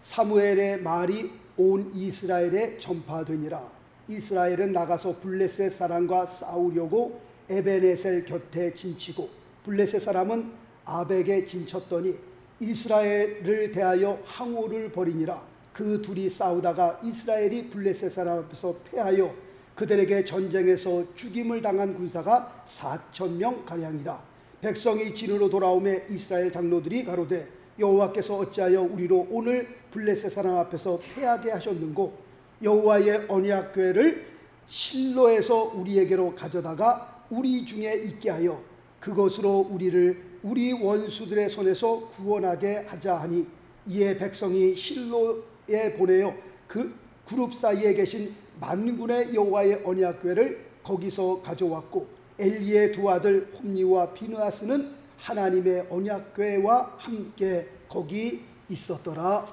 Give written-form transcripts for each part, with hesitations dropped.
사무엘의 말이 온 이스라엘에 전파되니라. 이스라엘은 나가서 블레셋 사람과 싸우려고 에베네셀 곁에 진치고 블레셋 사람은 아벡에 진쳤더니 이스라엘을 대하여 항우를 벌이니라. 그 둘이 싸우다가 이스라엘이 블레셋 사람 앞에서 패하여 그들에게 전쟁에서 죽임을 당한 군사가 4,000명 가량이라. 백성이 진으로 돌아오매 이스라엘 장로들이 가로되 여호와께서 어찌하여 우리로 오늘 블레셋 사람 앞에서 패하게 하셨는고 여호와의 언약궤를 실로에서 우리에게로 가져다가 우리 중에 있게 하여 그것으로 우리를 우리 원수들의 손에서 구원하게 하자 하니 이에 백성이 실로에 보내어 그 그룹 사이에 계신 만군의 여호와의 언약궤를 거기서 가져왔고 엘리의 두 아들 홈니와 비느하스는 하나님의 언약궤와 함께 거기 있었더라.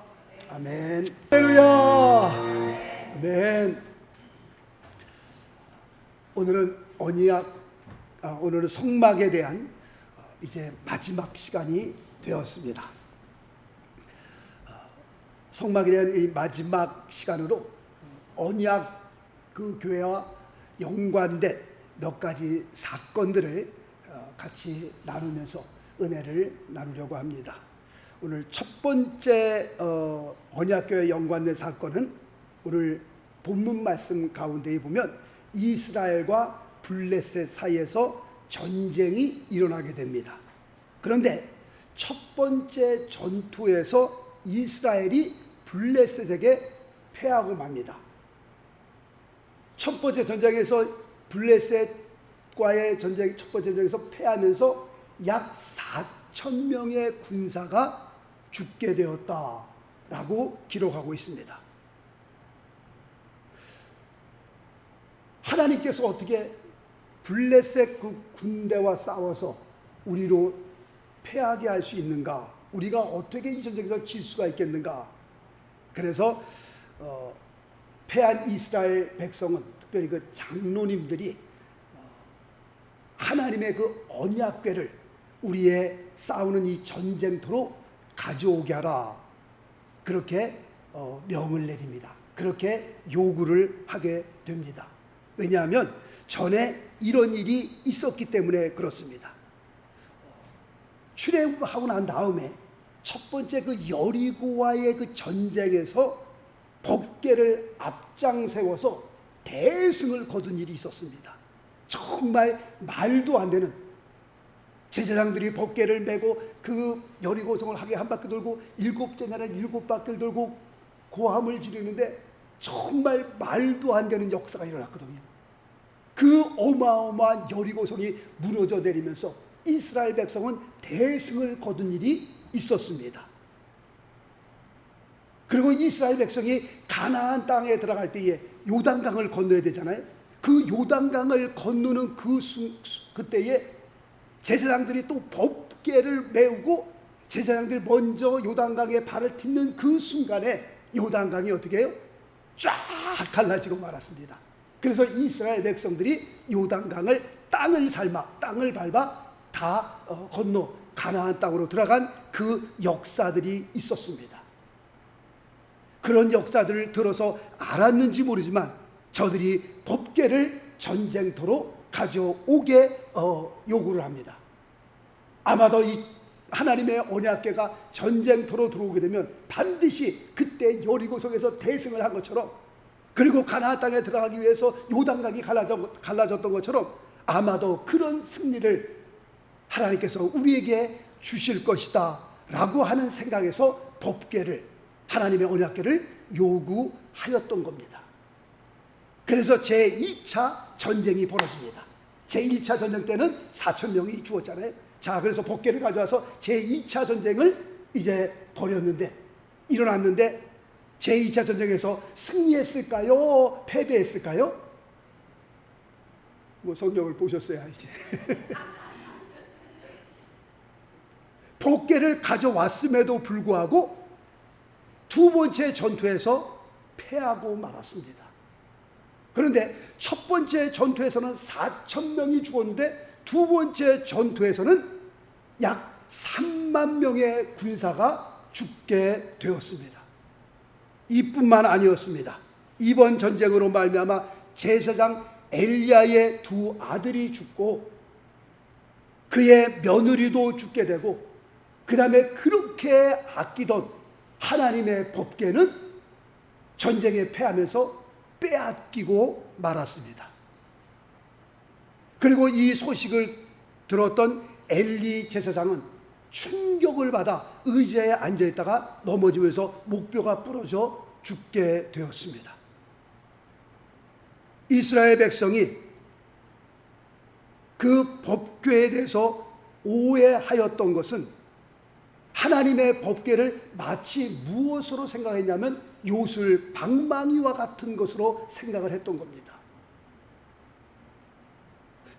아멘. 할렐루야. 아멘. 오늘은 오늘은 성막에 대한 이제 마지막 시간이 되었습니다. 성막에 대한 이 마지막 시간으로 언약 그 교회와 연관된 몇 가지 사건들을 같이 나누면서 은혜를 나누려고 합니다. 오늘 첫 번째 언약교회에 연관된 사건은 오늘 본문 말씀 가운데에 보면 이스라엘과 블레셋 사이에서 전쟁이 일어나게 됩니다. 그런데 첫 번째 전투에서 이스라엘이 블레셋에게 패하고 맙니다. 첫 번째 전쟁에서 블레셋과의 전쟁, 첫 번째 전쟁에서 패하면서 약 4,000명의 군사가 죽게 되었다라고 기록하고 있습니다. 하나님께서 어떻게 블레셋 그 군대와 싸워서 우리로 패하게 할 수 있는가? 우리가 어떻게 이 전쟁에서 질 수가 있겠는가? 그래서 패한 이스라엘 백성은 특별히 그 장로님들이 하나님의 그 언약궤를 우리의 싸우는 이 전쟁터로 가져오게 하라. 그렇게 명을 내립니다. 그렇게 요구를 하게 됩니다. 왜냐하면 전에 이런 일이 있었기 때문에 그렇습니다. 출애굽하고 난 다음에 첫 번째 그 여리고와의 그 전쟁에서 법궤를 앞장 세워서 대승을 거둔 일이 있었습니다. 정말 말도 안 되는, 제사장들이 법궤를 메고 그 여리고성을 하루에 한 바퀴 돌고 일곱째 날엔 7바퀴를 돌고 고함을 지르는데 정말 말도 안 되는 역사가 일어났거든요. 그 어마어마한 여리고성이 무너져 내리면서 이스라엘 백성은 대승을 거둔 일이 있었습니다. 그리고 이스라엘 백성이 가나안 땅에 들어갈 때에 요단강을 건너야 되잖아요. 그 요단강을 건너는 그때에 제사장들이 또 법궤를 메우고 제사장들이 먼저 요단강에 발을 딛는 그 순간에 요단강이 어떻게 해요? 쫙 갈라지고 말았습니다. 그래서 이스라엘 백성들이 요단강을 땅을 밟아 다 건너 가나안 땅으로 들어간 그 역사들이 있었습니다. 그런 역사들을 들어서 알았는지 모르지만 저들이 법궤를 전쟁터로 가져오게 요구를 합니다. 아마도 이 하나님의 언약궤가 전쟁터로 들어오게 되면 반드시 그때 여리고성에서 대승을 한 것처럼, 그리고 가나안 땅에 들어가기 위해서 요단강이 갈라졌던 것처럼 아마도 그런 승리를 하나님께서 우리에게 주실 것이다 라고 하는 생각에서 법궤를, 하나님의 언약궤를 요구하였던 겁니다. 그래서 제2차 전쟁이 벌어집니다. 제1차 전쟁 때는 4,000명이 죽었잖아요. 자, 그래서 법궤를 가져와서 제2차 전쟁을 이제 일어났는데 제2차 전쟁에서 승리했을까요? 패배했을까요? 뭐 성경을 보셨어야 알지. 법궤를 가져왔음에도 불구하고 두 번째 전투에서 패하고 말았습니다. 그런데 첫 번째 전투에서는 4,000명이 죽었는데 두 번째 전투에서는 약 3만 명의 군사가 죽게 되었습니다. 이뿐만 아니었습니다. 이번 전쟁으로 말미암아 제사장 엘리야의 두 아들이 죽고 그의 며느리도 죽게 되고, 그 다음에 그렇게 아끼던 하나님의 법궤는 전쟁에 패하면서 빼앗기고 말았습니다. 그리고 이 소식을 들었던 엘리 제사장은 충격을 받아 의자에 앉아있다가 넘어지면서 목뼈가 부러져 죽게 되었습니다. 이스라엘 백성이 그 법궤에 대해서 오해하였던 것은 하나님의 법궤를 마치 무엇으로 생각했냐면 요술 방망이와 같은 것으로 생각을 했던 겁니다.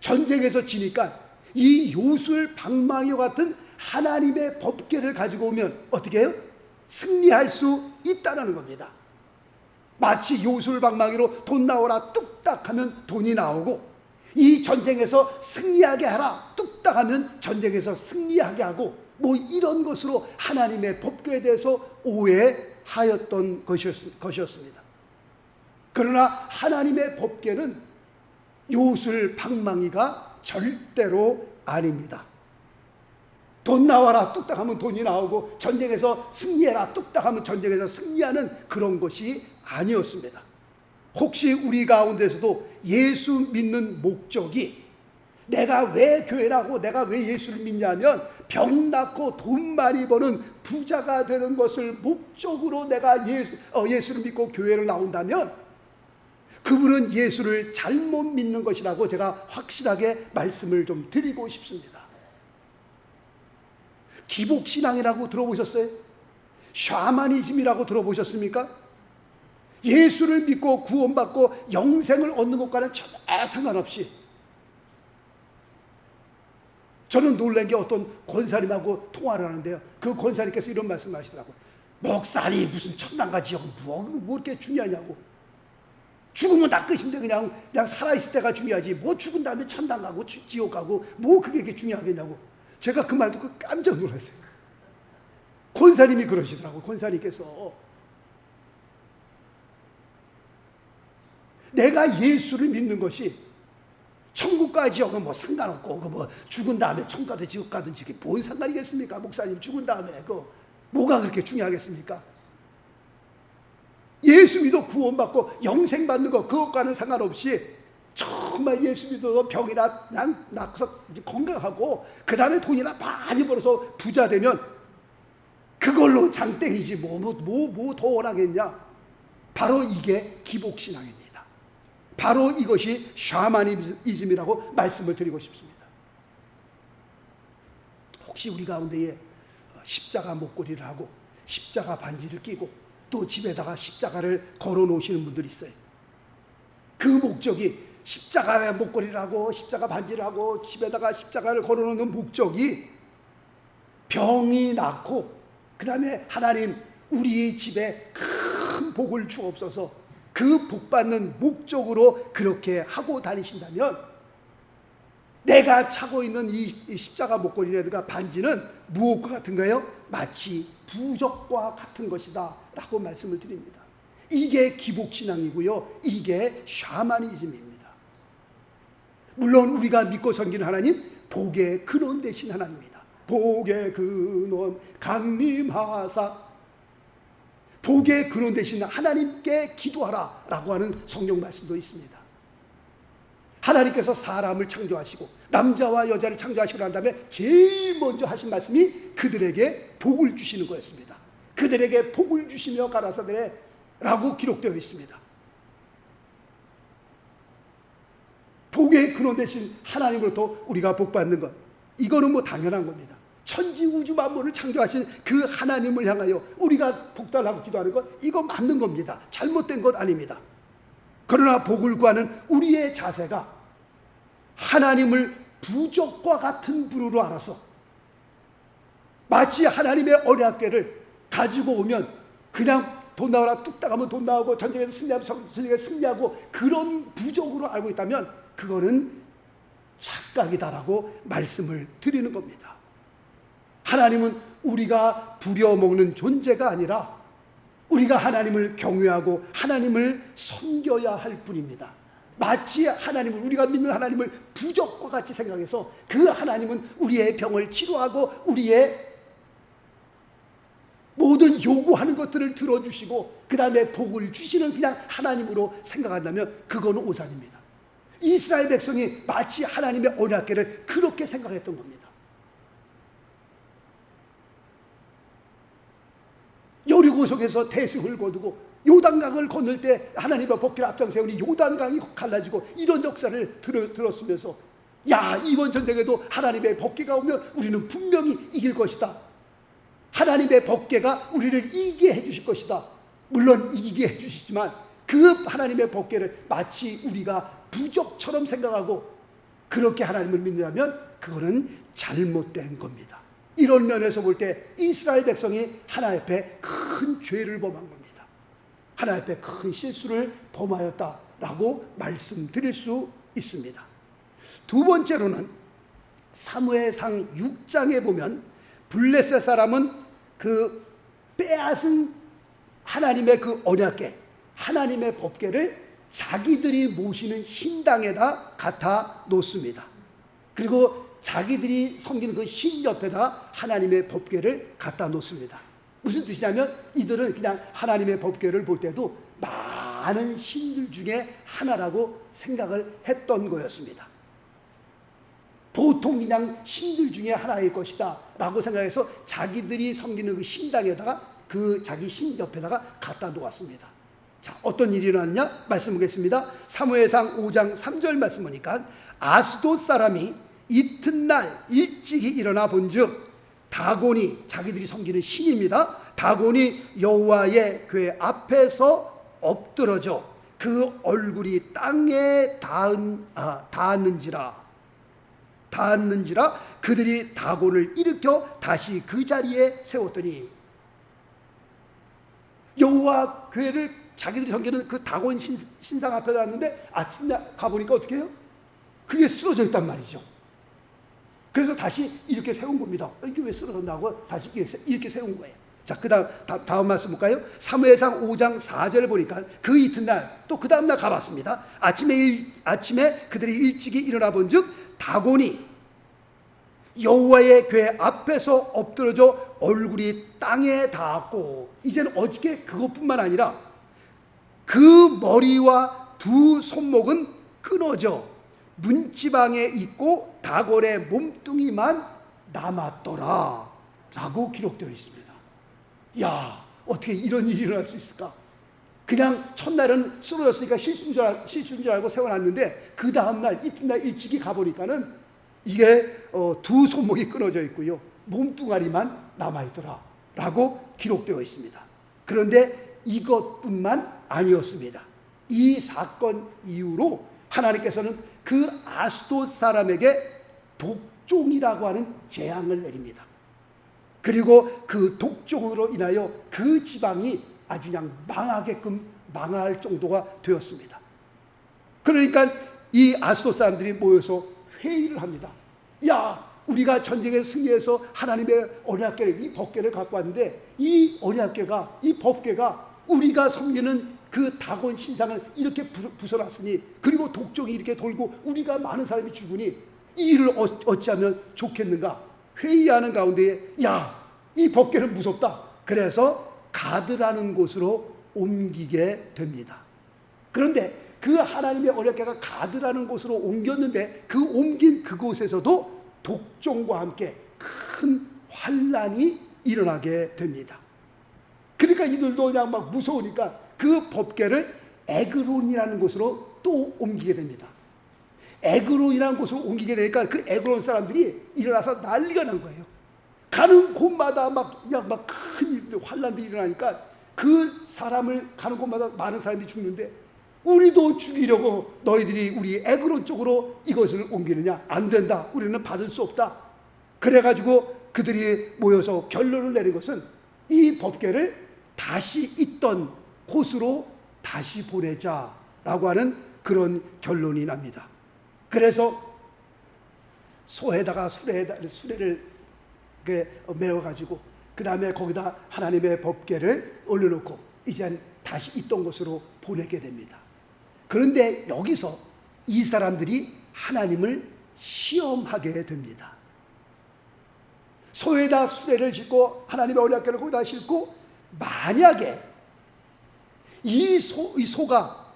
전쟁에서 지니까 이 요술 방망이와 같은 하나님의 법궤를 가지고 오면 어떻게 해요? 승리할 수 있다는 겁니다. 마치 요술 방망이로 돈 나오라 뚝딱 하면 돈이 나오고, 이 전쟁에서 승리하게 하라 뚝딱 하면 전쟁에서 승리하게 하고, 뭐 이런 것으로 하나님의 법궤에 대해서 오해하였던 것이었습니다. 그러나 하나님의 법궤는 요술 방망이가 절대로 아닙니다. 돈 나와라 뚝딱 하면 돈이 나오고, 전쟁에서 승리해라 뚝딱 하면 전쟁에서 승리하는 그런 것이 아니었습니다. 혹시 우리 가운데서도 예수 믿는 목적이 내가 왜 교회를 하고 내가 왜 예수를 믿냐면 병 낫고 돈 많이 버는 부자가 되는 것을 목적으로 내가 예수를 믿고 교회를 나온다면 그분은 예수를 잘못 믿는 것이라고 제가 확실하게 말씀을 좀 드리고 싶습니다. 기복신앙이라고 들어보셨어요? 샤머니즘이라고 들어보셨습니까? 예수를 믿고 구원받고 영생을 얻는 것과는 전혀 상관없이, 저는 놀란 게 어떤 권사님하고 통화를 하는데요, 그 권사님께서 이런 말씀을 하시더라고요. 목사님 무슨 천당 가지요, 뭐 이렇게 중요하냐고. 죽으면 다 끝인데 그냥 살아있을 때가 중요하지, 뭐 죽은 다음에 천당 가고 지옥 가고 뭐 그게 이렇게 중요하겠냐고. 제가 그 말 듣고 깜짝 놀랐어요. 권사님이 그러시더라고요. 권사님께서 내가 예수를 믿는 것이 천국과 지옥은 뭐 상관없고, 그 뭐 죽은 다음에 천국 가든 지옥 가든지 그게 뭔 상관이겠습니까? 목사님 죽은 다음에 그 뭐가 그렇게 중요하겠습니까? 예수 믿어 구원받고 영생 받는 것, 그것과는 상관없이 정말 예수 믿어서 병이나 낫고서 건강하고 그 다음에 돈이나 많이 벌어서 부자 되면 그걸로 장땡이지 뭐 더 원하겠냐. 바로 이게 기복신앙입니다. 바로 이것이 샤머니즘이라고 말씀을 드리고 싶습니다. 혹시 우리 가운데에 십자가 목걸이를 하고 십자가 반지를 끼고 또 집에다가 십자가를 걸어 놓으시는 분들이 있어요. 그 목적이, 십자가의 목걸이를 하고 십자가 반지를 하고 집에다가 십자가를 걸어 놓는 목적이 병이 낫고 그 다음에 하나님 우리 집에 큰 복을 주옵소서, 그 복받는 목적으로 그렇게 하고 다니신다면 내가 차고 있는 이 십자가 목걸이라든가 반지는 무엇과 같은가요? 마치 부적과 같은 것이다 라고 말씀을 드립니다. 이게 기복신앙이고요, 이게 샤머니즘입니다. 물론 우리가 믿고 섬기는 하나님, 복의 근원 되신 하나님입니다. 복의 근원 강림하사, 복의 근원 되신 하나님께 기도하라 라고 하는 성경 말씀도 있습니다. 하나님께서 사람을 창조하시고 남자와 여자를 창조하시고 난 다음에 제일 먼저 하신 말씀이 그들에게 복을 주시는 거였습니다. 그들에게 복을 주시며 가라사대 라고 기록되어 있습니다. 복의 근원 되신 하나님으로부터 우리가 복받는 것, 이거는 뭐 당연한 겁니다. 천지 우주 만물을 창조하신 그 하나님을 향하여 우리가 복달하고 기도하는 것, 이거 맞는 겁니다. 잘못된 것 아닙니다. 그러나 복을 구하는 우리의 자세가 하나님을 부적과 같은 분으로 알아서 마치 하나님의 언약궤를 가지고 오면 그냥 돈 나오라 뚝딱 하면 돈 나오고 전쟁에서 승리하고 그런 부적으로 알고 있다면 그거는 착각이다라고 말씀을 드리는 겁니다. 하나님은 우리가 부려먹는 존재가 아니라 우리가 하나님을 경외하고 하나님을 섬겨야 할 뿐입니다. 마치 하나님을, 우리가 믿는 하나님을 부적과 같이 생각해서 그 하나님은 우리의 병을 치료하고 우리의 모든 요구하는 것들을 들어주시고 그 다음에 복을 주시는 그냥 하나님으로 생각한다면 그거는 오산입니다. 이스라엘 백성이 마치 하나님의 언약궤를 그렇게 생각했던 겁니다. 여리고 속에서 대승을 거두고 요단강을 건널 때 하나님의 법궤를 앞장세우니 요단강이 갈라지고 이런 역사를 들었으면서 야, 이번 전쟁에도 하나님의 법궤가 오면 우리는 분명히 이길 것이다. 하나님의 법궤가 우리를 이기게 해주실 것이다. 물론 이기게 해주시지만 그 하나님의 법궤를 마치 우리가 부적처럼 생각하고 그렇게 하나님을 믿는다면 그거는 잘못된 겁니다. 이런 면에서 볼 때 이스라엘 백성이 하나님 앞에 큰 죄를 범한 겁니다. 하나님 앞에 큰 실수를 범하였다라고 말씀드릴 수 있습니다. 두 번째로는 사무엘상 6장에 보면 블레셋 사람은 그 빼앗은 하나님의 그 언약궤, 하나님의 법궤를 자기들이 모시는 신당에다 갖다 놓습니다. 그리고 자기들이 섬기는 그 신 옆에다 하나님의 법궤를 갖다 놓습니다. 무슨 뜻이냐면 이들은 그냥 하나님의 법궤를 볼 때도 많은 신들 중에 하나라고 생각을 했던 거였습니다. 보통 그냥 신들 중에 하나일 것이다 라고 생각해서 자기들이 섬기는 그 신당에다가 그 자기 신 옆에다가 갖다 놓았습니다. 자, 어떤 일이 일어났냐? 말씀 보겠습니다. 사무엘상 5장 3절 말씀 보니까 아스돗 사람이 이튿날 일찍이 일어나 본즉 다곤이, 자기들이 섬기는 신입니다. 다곤이 여호와의 궤 앞에서 엎드러져 그 얼굴이 땅에 닿았는지라 그들이 다곤을 일으켜 다시 그 자리에 세웠더니, 여호와 궤를 자기들이 섬기는 그 다곤 신상 앞에 놨는데 아침에 가보니까 어떻게 해요? 그게 쓰러져 있단 말이죠. 그래서 다시 이렇게 세운 겁니다. 이게 왜 쓰러졌나고 다시 이렇게 세운 거예요. 자, 다음 말씀 볼까요? 사무엘상 5장 4절 보니까 그 이튿날 또 그 다음날 가봤습니다. 아침에 그들이 일찍이 일어나 본즉 다곤이 여호와의 궤 앞에서 엎드러져 얼굴이 땅에 닿았고, 이제는 어저께 그것뿐만 아니라 그 머리와 두 손목은 끊어져 문지방에 있고 다곤의 몸뚱이만 남았더라 라고 기록되어 있습니다. 야, 어떻게 이런 일이 일어날 수 있을까? 그냥 첫날은 쓰러졌으니까 실수인 줄 알고 세워놨는데 그 다음날 이튿날 일찍이 가보니까는 이게 두 손목이 끊어져 있고요, 몸뚱아리만 남아있더라 라고 기록되어 있습니다. 그런데 이것뿐만 아니었습니다. 이 사건 이후로 하나님께서는 그 아스돗 사람에게 독종이라고 하는 재앙을 내립니다. 그리고 그 독종으로 인하여 그 지방이 아주 그냥 망할 정도가 되었습니다. 그러니까 이 아스돗 사람들이 모여서 회의를 합니다. 야, 우리가 전쟁에 승리해서 하나님의 언약궤를, 이 법궤를 갖고 왔는데 이 언약궤가, 이 법궤가 우리가 섬기는 그 다곤 신상을 이렇게 부숴놨으니, 그리고 독종이 이렇게 돌고 우리가 많은 사람이 죽으니 이 일을 어찌하면 좋겠는가 회의하는 가운데에, 야, 이 법궤는 무섭다. 그래서 가드라는 곳으로 옮기게 됩니다. 그런데 그 하나님의 언약궤가 가드라는 곳으로 옮겼는데 그 옮긴 그곳에서도 독종과 함께 큰 환란이 일어나게 됩니다. 그러니까 이들도 그냥 막 무서우니까 그 법궤를 에그론이라는 곳으로 또 옮기게 됩니다. 에그론이라는 곳으로 옮기게 되니까 그 에그론 사람들이 일어나서 난리가 난 거예요. 가는 곳마다 막 큰 환란들이 일어나니까 그 사람을 가는 곳마다 많은 사람들이 죽는데, 우리도 죽이려고 너희들이 우리 에그론 쪽으로 이것을 옮기느냐? 안 된다. 우리는 받을 수 없다. 그래가지고 그들이 모여서 결론을 내린 것은 이 법궤를 다시 있던 곳으로 다시 보내자라고 하는 그런 결론이 납니다. 그래서 소에다가 수레를 메워가지고 그 다음에 거기다 하나님의 법궤를 올려놓고 이젠 다시 있던 곳으로 보내게 됩니다. 그런데 여기서 이 사람들이 하나님을 시험하게 됩니다. 소에다 수레를 싣고 하나님의 언약궤를 거기다 싣고 만약에 이 소가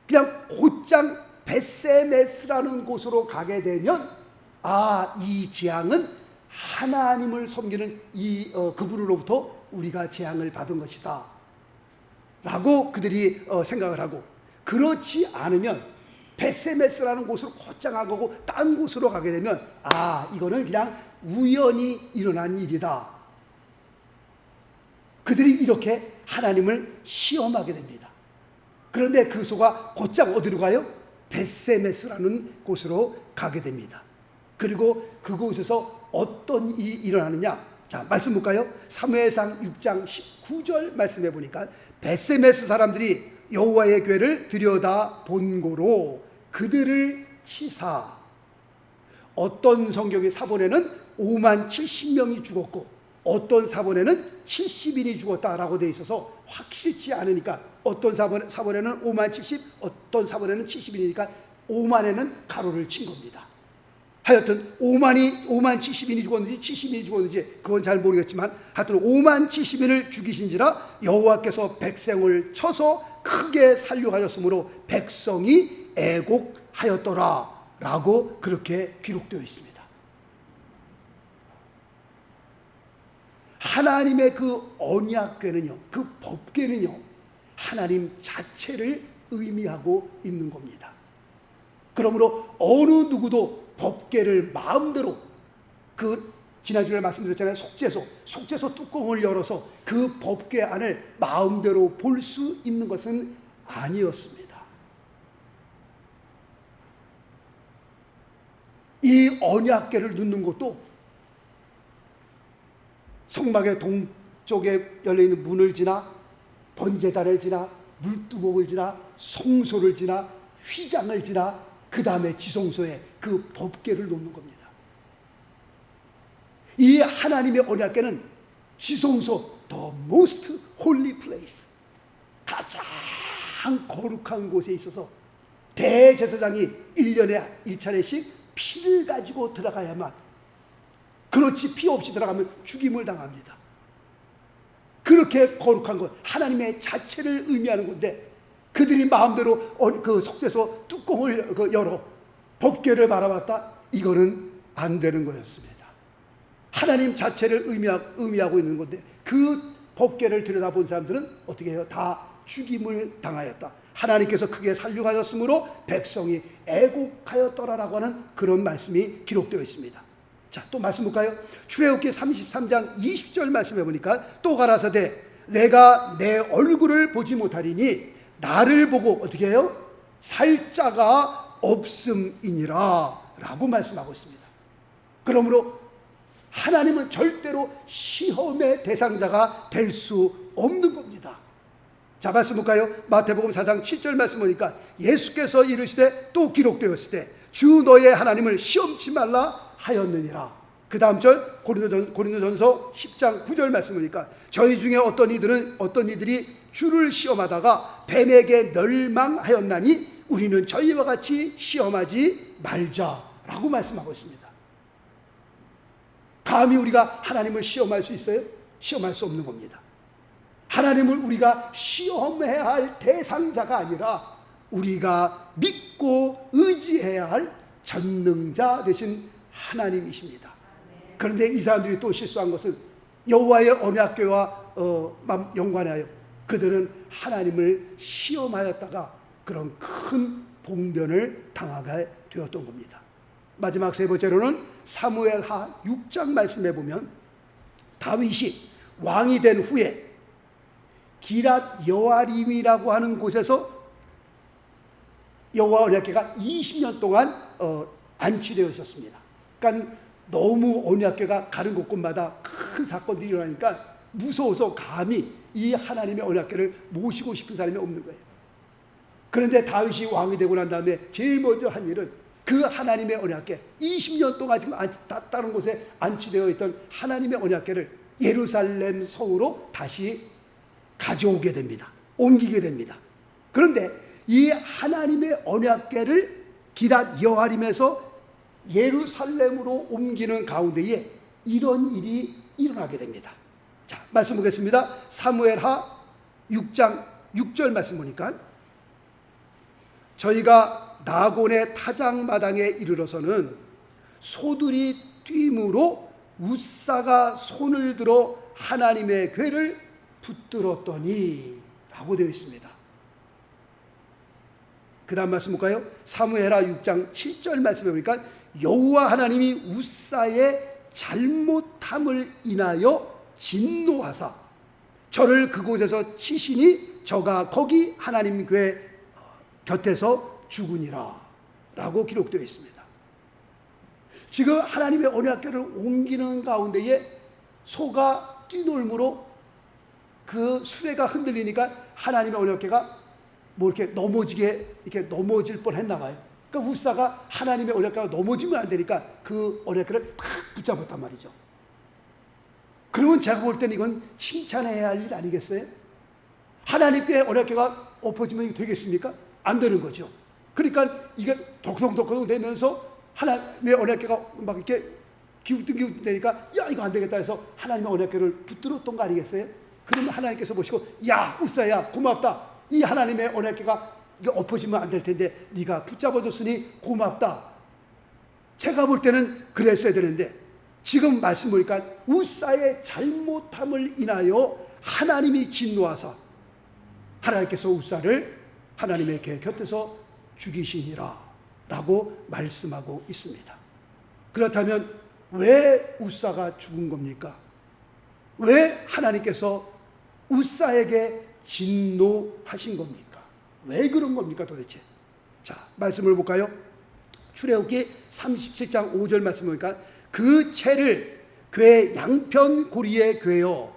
그냥 곧장 벳세메스라는 곳으로 가게 되면 이 재앙은 하나님을 섬기는 그분으로부터 우리가 재앙을 받은 것이다 라고 그들이 생각을 하고, 그렇지 않으면 벳세메스라는 곳으로 곧장 안 가고 딴 곳으로 가게 되면 이거는 그냥 우연히 일어난 일이다. 그들이 이렇게 하나님을 시험하게 됩니다. 그런데 그 소가 곧장 어디로 가요? 벳세메스라는 곳으로 가게 됩니다. 그리고 그곳에서 어떤 일이 일어나느냐? 자, 말씀 볼까요? 사무엘상 6장 19절 말씀해 보니까 벳세메스 사람들이 여호와의 궤를 들여다 본고로 그들을 치사. 어떤 성경의 사본에는 5만 70명이 죽었고 어떤 사본에는 70인이 죽었다라고 되어 있어서 확실치 않으니까 어떤 사본에는 5만 70, 어떤 사본에는 70인이니까 5만에는 가로를 친 겁니다. 하여튼 5만 70인이 죽었는지 70인이 죽었는지 그건 잘 모르겠지만 하여튼 5만 70인을 죽이신지라 여호와께서 백성을 쳐서 크게 살려하셨으므로 백성이 애곡하였더라 라고 그렇게 기록되어 있습니다. 하나님의 그 언약궤는요, 그 법궤는요, 하나님 자체를 의미하고 있는 겁니다. 그러므로 어느 누구도 법궤를 마음대로 지난주에 말씀드렸잖아요. 속죄소 뚜껑을 열어서 그 법궤 안을 마음대로 볼 수 있는 것은 아니었습니다. 이 언약궤를 넣는 것도 성막의 동쪽에 열려있는 문을 지나 번제단을 지나 물두멍을 지나 성소를 지나 휘장을 지나 그 다음에 지성소에 그 법궤를 놓는 겁니다. 이 하나님의 언약궤는 지성소, the most holy place, 가장 거룩한 곳에 있어서 대제사장이 1년에 1차례씩 피를 가지고 들어가야만, 그렇지 피 없이 들어가면 죽임을 당합니다. 그렇게 거룩한 것, 하나님의 자체를 의미하는 건데 그들이 마음대로 그 속죄소 뚜껑을 열어 법궤를 바라봤다? 이거는 안 되는 거였습니다. 하나님 자체를 의미하고 있는 건데 그 법궤를 들여다본 사람들은 어떻게 해요? 다 죽임을 당하였다. 하나님께서 크게 살육하셨으므로 백성이 애곡하였더라라고 하는 그런 말씀이 기록되어 있습니다. 자, 또 말씀 볼까요? 출애굽기 33장 20절 말씀해 보니까 또 가라사대 내가 내 얼굴을 보지 못하리니 나를 보고 어떻게 해요? 살 자가 없음이니라 라고 말씀하고 있습니다. 그러므로 하나님은 절대로 시험의 대상자가 될 수 없는 겁니다. 자, 말씀 볼까요? 마태복음 4장 7절 말씀 보니까 예수께서 이르시되 또 기록되었을 때 주 너의 하나님을 시험치 말라 하였느니라. 그 다음 절 고린도전서 10장 9절 말씀 보니까 저희 중에 어떤 이들이 주를 시험하다가 뱀에게 멸망하였나니 우리는 저희와 같이 시험하지 말자라고 말씀하고 있습니다. 감히 우리가 하나님을 시험할 수 있어요? 시험할 수 없는 겁니다. 하나님을 우리가 시험해야 할 대상자가 아니라 우리가 믿고 의지해야 할 전능자 되신 하나님이십니다. 그런데 이 사람들이 또 실수한 것은 여호와의 언약궤와 연관하여 그들은 하나님을 시험하였다가 그런 큰 봉변을 당하게 되었던 겁니다. 마지막 세 번째로는 사무엘하 6장 말씀해 보면 다윗이 왕이 된 후에 기랏 여아림이라고 하는 곳에서 여호와 언약궤가 20년 동안 안치되어 있었습니다. 그러니까 너무 언약궤가 가는 곳곳마다 큰 사건들이 일어나니까 무서워서 감히 이 하나님의 언약궤를 모시고 싶은 사람이 없는 거예요. 그런데 다윗이 왕이 되고 난 다음에 제일 먼저 한 일은 그 하나님의 언약궤, 20년 동안 지금 다른 곳에 안치되어 있던 하나님의 언약궤를 예루살렘 성으로 다시 가져오게 됩니다. 옮기게 됩니다. 그런데 이 하나님의 언약궤를 기랏 여아림에서 예루살렘으로 옮기는 가운데에 이런 일이 일어나게 됩니다. 자, 말씀 보겠습니다. 사무엘하 6장 6절 말씀 보니까 저희가 나곤의 타작마당에 이르러서는 소들이 뛰므로 웃사가 손을 들어 하나님의 궤를 붙들었더니 라고 되어 있습니다. 그 다음 말씀 볼까요? 사무엘하 6장 7절 말씀에 보니까 여호와 하나님이 웃사의 잘못함을 인하여 진노하사 저를 그곳에서 치시니 저가 거기 하나님 궤 곁에서 죽으니라 라고 기록되어 있습니다. 지금 하나님의 언약궤를 옮기는 가운데에 소가 뛰놀므로 그 수레가 흔들리니까 하나님의 언약궤가 뭐 이렇게 이렇게 넘어질 뻔했나 봐요. 그러니까 웃사가 하나님의 언약궤가 넘어지면 안 되니까 그 언약궤를 탁 붙잡았단 말이죠. 그러면 제가 볼 때는 이건 칭찬해야 할 일 아니겠어요? 하나님께 언약궤가 엎어지면 이게 되겠습니까? 안 되는 거죠. 그러니까 이게 덕성덕성 되면서 하나님의 언약궤가 막 이렇게 기웃기웃되니까 야 이거 안 되겠다 해서 하나님의 언약궤를 붙들었던 거 아니겠어요? 그러면 하나님께서 보시고 야 웃사야 고맙다. 이 하나님의 언약궤가 이게 엎어지면 안 될 텐데 네가 붙잡아줬으니 고맙다. 제가 볼 때는 그랬어야 되는데 지금 말씀 보니까 웃사의 잘못함을 인하여 하나님이 진노하사 하나님께서 웃사를 하나님의 곁에서 죽이시니라 라고 말씀하고 있습니다. 그렇다면 왜 웃사가 죽은 겁니까? 왜 하나님께서 웃사에게 진노하신 겁니까? 왜 그런 겁니까 도대체? 자, 말씀을 볼까요? 출애굽기 37장 5절 말씀 보니까 그 채를 궤 양편 고리에 꿰어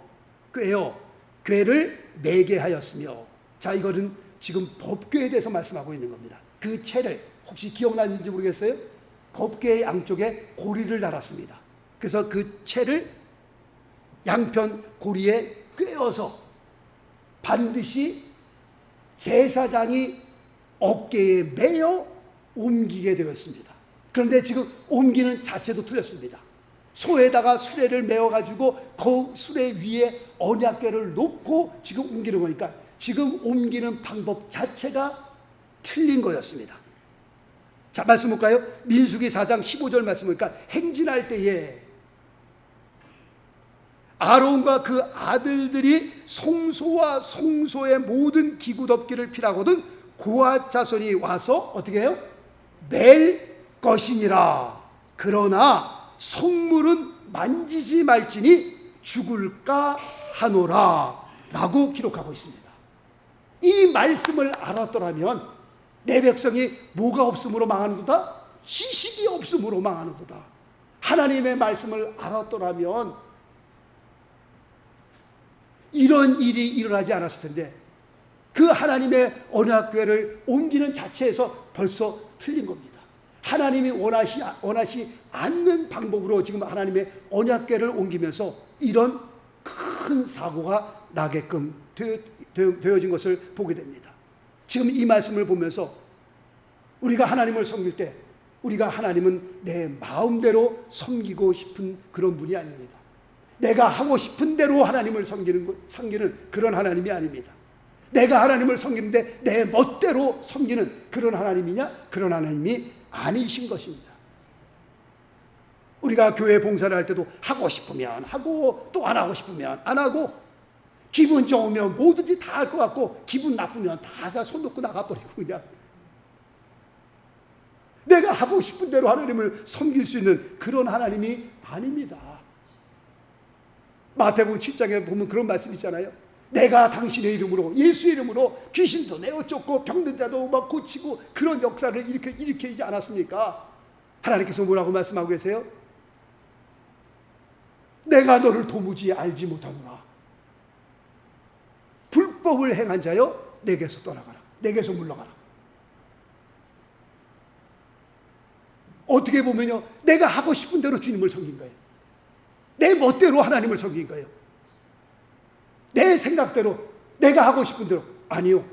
궤를 매게 하였으며, 자 이거는 지금 법궤에 대해서 말씀하고 있는 겁니다. 그 채를 혹시 기억나는지 모르겠어요? 법궤의 양쪽에 고리를 달았습니다. 그래서 그 채를 양편 고리에 꿰어서 반드시 제사장이 어깨에 매어 옮기게 되었습니다. 그런데 지금 옮기는 자체도 틀렸습니다. 소에다가 수레를 메어가지고 그 수레 위에 언약궤를 놓고 지금 옮기는 거니까 지금 옮기는 방법 자체가 틀린 거였습니다. 자, 말씀 볼까요? 민수기 4장 15절 말씀 보니까 행진할 때에 아론과 그 아들들이 송소와 송소의 모든 기구 덮기를 피라거든 고아 자손이 와서 어떻게 해요? 맬 것이니라. 그러나 성물은 만지지 말지니 죽을까 하노라 라고 기록하고 있습니다. 이 말씀을 알았더라면 내 백성이 뭐가 없음으로 망하는도다? 지식이 없음으로 망하는도다. 하나님의 말씀을 알았더라면 이런 일이 일어나지 않았을 텐데 그 하나님의 언약궤를 옮기는 자체에서 벌써 틀린 겁니다. 하나님이 원하시 않는 방법으로 지금 하나님의 언약궤를 옮기면서 이런 큰 사고가 나게끔 되어진 것을 보게 됩니다. 지금 이 말씀을 보면서 우리가 하나님을 섬길 때 우리가 하나님은 내 마음대로 섬기고 싶은 그런 분이 아닙니다. 내가 하고 싶은 대로 하나님을 섬기는 그런 하나님이 아닙니다. 내가 하나님을 섬기는데 내 멋대로 섬기는 그런 하나님이냐? 그런 하나님이 아니신 것입니다. 우리가 교회 봉사를 할 때도 하고 싶으면 하고 또 안 하고 싶으면 안 하고 기분 좋으면 뭐든지 다 할 것 같고 기분 나쁘면 다 손 놓고 나가버리고 그냥 내가 하고 싶은 대로 하나님을 섬길 수 있는 그런 하나님이 아닙니다. 마태복음 7장에 보면 그런 말씀 있잖아요. 내가 당신의 이름으로 예수의 이름으로 귀신도 내어 쫓고 병든 자도 막 고치고 그런 역사를 일으키지 않았습니까? 하나님께서 뭐라고 말씀하고 계세요? 내가 너를 도무지 알지 못하노라. 불법을 행한 자여 내게서 떠나가라. 내게서 물러가라. 어떻게 보면요, 내가 하고 싶은 대로 주님을 섬긴 거예요. 내 멋대로 하나님을 섬긴 거예요. 내 생각대로 내가 하고 싶은 대로. 아니요.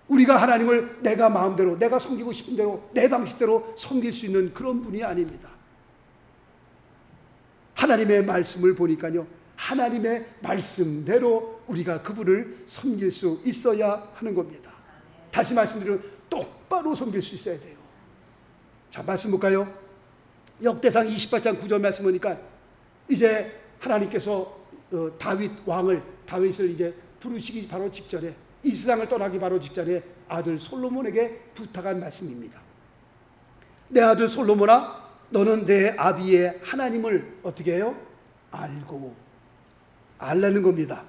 우리가 하나님을 내가 마음대로, 내가 섬기고 싶은 대로, 내 방식대로 섬길 수 있는 그런 분이 아닙니다. 하나님의 말씀을 보니까요, 하나님의 말씀대로 우리가 그분을 섬길 수 있어야 하는 겁니다. 다시 말씀드리면 똑바로 섬길 수 있어야 돼요. 자, 말씀 볼까요? 역대상 28장 9절 말씀 보니까 이제 하나님께서 다윗을 이제 부르시기 바로 직전에, 이 세상을 떠나기 바로 직전에 아들 솔로몬에게 부탁한 말씀입니다. 내 아들 솔로몬아, 너는 내 아비의 하나님을 어떻게 해요? 알라는 겁니다.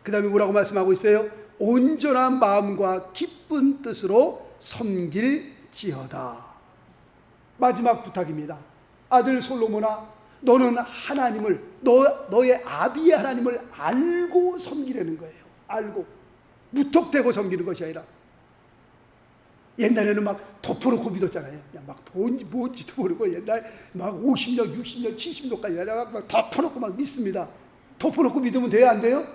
그 다음에 뭐라고 말씀하고 있어요? 온전한 마음과 기쁜 뜻으로 섬길지어다. 마지막 부탁입니다. 아들 솔로몬아, 너는 하나님을, 너의 아비의 하나님을 알고 섬기라는 거예요. 알고. 무턱대고 섬기는 것이 아니라. 옛날에는 막 덮어놓고 믿었잖아요. 그냥 막 뭔지도 모르고, 옛날 막 50년, 60년, 70년까지 막 덮어놓고 막 믿습니다. 덮어놓고 믿으면 돼요? 안 돼요?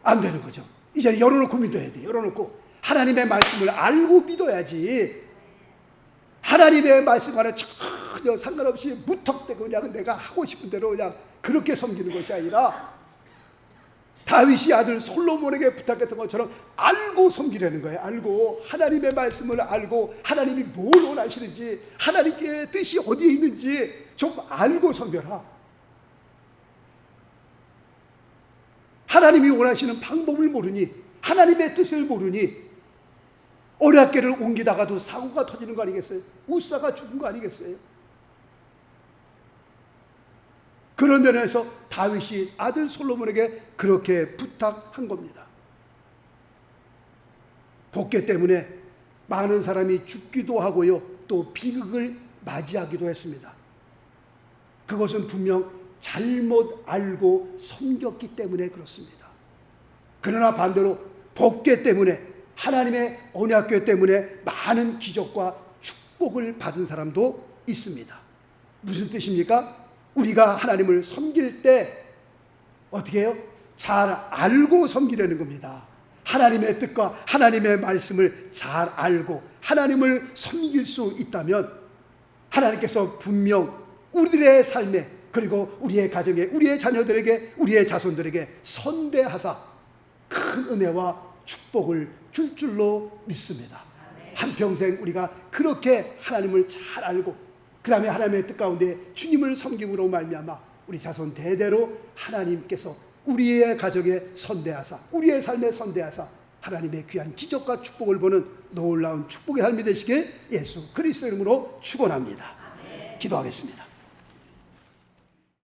안 되는 거죠. 이제 열어놓고 믿어야 돼요. 열어놓고. 하나님의 말씀을 알고 믿어야지. 하나님의 말씀과는 전혀 상관없이 무턱대고 그냥 내가 하고 싶은 대로 그냥 그렇게 섬기는 것이 아니라, 다윗이 아들 솔로몬에게 부탁했던 것처럼 알고 섬기라는 거예요. 알고, 하나님의 말씀을 알고, 하나님이 뭘 원하시는지, 하나님께 뜻이 어디에 있는지 좀 알고 섬겨라. 하나님이 원하시는 방법을 모르니, 하나님의 뜻을 모르니 어렵게를 옮기다가도 사고가 터지는 거 아니겠어요? 우사가 죽은 거 아니겠어요? 그런 면에서 다윗이 아들 솔로몬에게 그렇게 부탁한 겁니다. 복계 때문에 많은 사람이 죽기도 하고요, 또 비극을 맞이하기도 했습니다. 그것은 분명 잘못 알고 섬겼기 때문에 그렇습니다. 그러나 반대로 복계 때문에, 하나님의 언약궤 때문에 많은 기적과 축복을 받은 사람도 있습니다. 무슨 뜻입니까? 우리가 하나님을 섬길 때 어떻게 해요? 잘 알고 섬기려는 겁니다. 하나님의 뜻과 하나님의 말씀을 잘 알고 하나님을 섬길 수 있다면 하나님께서 분명 우리들의 삶에, 그리고 우리의 가정에, 우리의 자녀들에게, 우리의 자손들에게 선대하사 큰 은혜와 축복을 줄 줄로 믿습니다. 한평생 우리가 그렇게 하나님을 잘 알고, 그 다음에 하나님의 뜻 가운데 주님을 섬김으로 말미암아 우리 자손 대대로 하나님께서 우리의 가정에 선대하사, 우리의 삶에 선대하사 하나님의 귀한 기적과 축복을 보는 놀라운 축복의 삶이 되시길 예수 그리스도 이름으로 축원합니다. 기도하겠습니다.